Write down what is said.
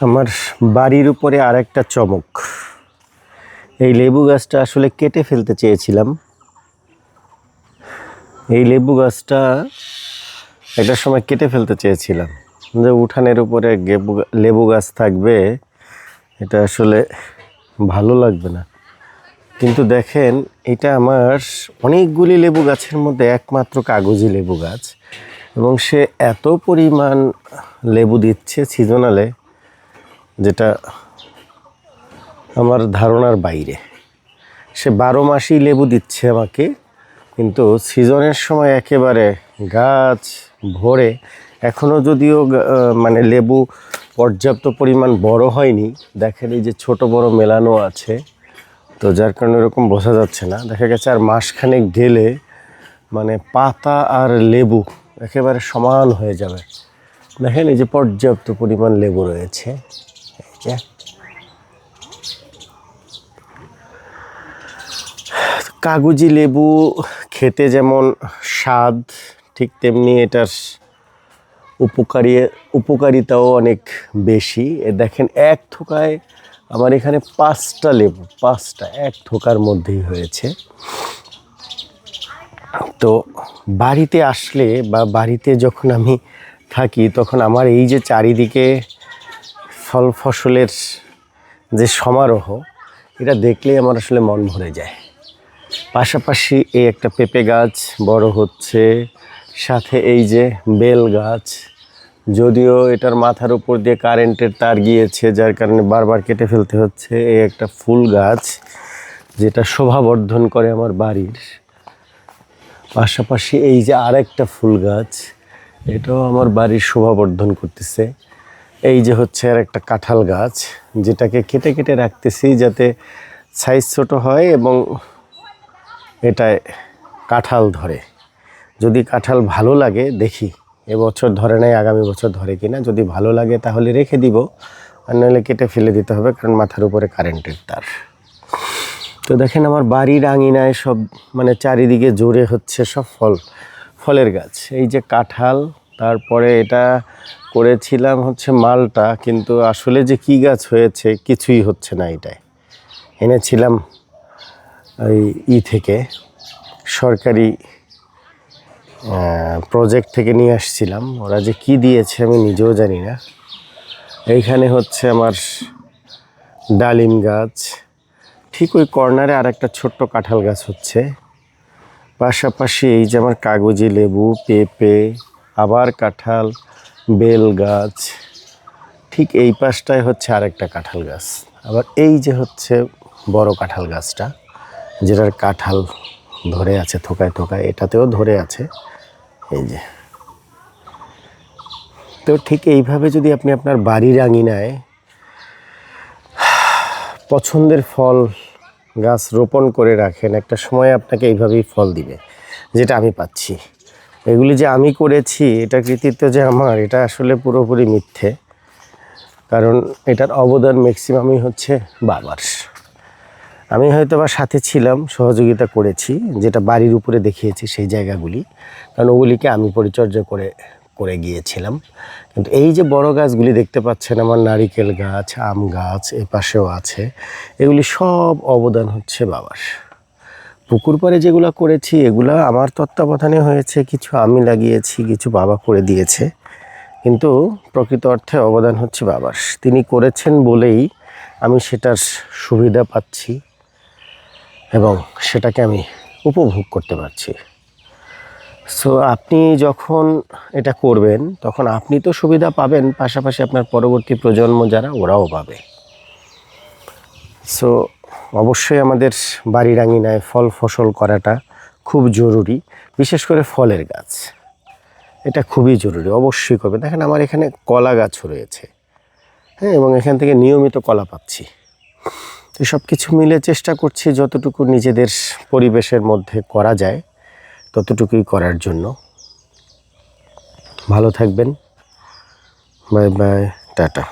আমার বাড়ির উপরে আরেকটা চমক। এই লেবু গাছটা আসলে কেটে ফেলতে চেয়েছিলাম। এই লেবু গাছটা একটা সময় কেটে ফেলতে চেয়েছিলাম, যে উঠানের উপরে লেবু গাছ থাকবে, এটা আসলে ভালো লাগবে না। কিন্তু দেখেন, এটা আমার অনেকগুলি লেবু গাছের মধ্যে একমাত্র কাগজি লেবু গাছ, এবং সে এত পরিমাণ লেবু দিচ্ছে সিজনালে, যেটা আমার ধারণার বাইরে। সে 12 মাসই লেবু দিচ্ছে আমাকে, কিন্তু সিজনের সময় একেবারে গাছ ভরে। এখনও যদিও মানে লেবু পর্যাপ্ত পরিমাণ বড় হয়নি, দেখেন এই যে ছোট বড় মেলানো আছে, তো যার কারণে এরকম বোঝা যাচ্ছে না। দেখা গেছে আর মাসখানেক গেলে মানে পাতা আর লেবু একেবারে সমান হয়ে যাবে। দেখেন এই যে পর্যাপ্ত পরিমাণ লেবু রয়েছে। কাগজি লেবু খেতে যেমন স্বাদ, ঠিক তেমনি এটার উপকারিতাও অনেক বেশি। দেখেন এক থোকায় আমার এখানে 5টা লেবু, 5টা এক থোকার মধ্যেই হয়েছে। তো বাড়িতে আসলে বা বাড়িতে যখন আমি থাকি, তখন আমার এই যে চারিদিকে ফল ফসলের যে সমারোহ, এটা দেখলেই আমার আসলে মন ভরে যায়। পাশাপাশি এই একটা পেঁপে গাছ বড় হচ্ছে, সাথে এই যে বেল গাছ, যদিও এটার মাথার উপর দিয়ে কারেন্টের তার গিয়েছে, যার কারণে বারবার কেটে ফেলতে হচ্ছে। এই একটা ফুল গাছ, যেটা শোভাবর্ধন করে আমার বাড়ির। পাশাপাশি এই যে আরেকটা ফুল গাছ, এটাও আমার বাড়ির শোভাবর্ধন করতেছে। এই যে হচ্ছে আর একটা কাঁঠাল গাছ, যেটাকে কেটে কেটে রাখতেছি যাতে সাইজ ছোট হয় এবং এটায় কাঁঠাল ধরে। যদি কাঁঠাল ভালো লাগে, দেখি এবছর ধরে নাই, আগামী বছর ধরে কিনা। যদি ভালো লাগে তাহলে রেখে দিব, আর নাহলে কেটে ফেলে দিতে হবে, কারণ মাথার উপরে কারেন্টের তার। তো দেখেন আমার বাড়ির আঙিনায় সব মানে চারিদিকে জোরে হচ্ছে সব ফলের গাছ। এই যে কাঁঠাল, তারপরে এটা করেছিলাম হচ্ছে মালটা, কিন্তু আসলে যে কি গাছ হয়েছে কিছুই হচ্ছে না। এটাই এনেছিলাম এই থেকে, সরকারি প্রজেক্ট থেকে নিয়ে আসছিলাম। ওরা যে কি দিয়েছে আমি নিজেও জানি না। এইখানে হচ্ছে আমার ডালিম গাছ, ঠিক ওই কর্নারে আর একটা ছোট্ট কাঁঠাল গাছ হচ্ছে। পাশাপাশি এই যে আমার কাগজি লেবু, পেঁপে, আবার কাঁঠাল, বেল গাছ, ঠিক এই পাশটায় হচ্ছে আরেকটা কাঁঠাল গাছ। আবার এই যে হচ্ছে বড় কাঁঠাল গাছটা, যেটার কাঁঠাল ধরে আছে থোকায় থোকায়, এটাতেও ধরে আছে এই যে। তো ঠিক এইভাবে যদি আপনি আপনার বাড়ির আঙিনায় পছন্দের ফল গাছ রোপণ করে রাখেন, একটা সময় আপনাকে এইভাবেই ফল দিবে, যেটা আমি পাচ্ছি। এগুলি যে আমি করেছি, এটা কৃতিত্ব যে আমার, এটা আসলে পুরোপুরি মিথ্যে। কারণ এটার অবদান ম্যাক্সিমামই হচ্ছে বাবার। আমি হয়তো বা সাথে ছিলাম, সহযোগিতা করেছি, যেটা বাড়ির উপরে দেখিয়েছি সেই জায়গাগুলি, কারণ ওগুলিকে আমি পরিচর্যা করে গিয়েছিলাম। কিন্তু এই যে বড় গাছগুলি দেখতে পাচ্ছেন, আমার নারিকেল গাছ, আম গাছ এ পাশেও আছে, এগুলি সব অবদান হচ্ছে বাবার। পুকুর পাড়ে যেগুলো করেছি, এগুলো আমার তত্ত্বাবধানে হয়েছে, কিছু আমি লাগিয়েছি, কিছু বাবা করে দিয়েছে। কিন্তু প্রকৃত অর্থে অবদান হচ্ছে বাবার। তিনি করেছেন বলেই আমি সেটার সুবিধা পাচ্ছি এবং সেটাকে আমি উপভোগ করতে পারছি। সো আপনি যখন এটা করবেন, তখন আপনি তো সুবিধা পাবেন, পাশাপাশি আপনার পরবর্তী প্রজন্ম যারা, ওরাও পাবে। সো অবশ্যই আমাদের বাড়ির আঙিনায় ফল ফসল করাটা খুব জরুরি, বিশেষ করে ফলের গাছ। এটা খুবই জরুরি, অবশ্যই করবে। দেখেন আমার এখানে কলা গাছও রয়েছে, হ্যাঁ, এবং এখান থেকে নিয়মিত কলা পাচ্ছি। তো সব কিছু মিলে চেষ্টা করছি যতটুকু নিজেদের পরিবেশের মধ্যে করা যায় ততটুকুই করার জন্য। ভালো থাকবেন, বাই বাই, টাটা।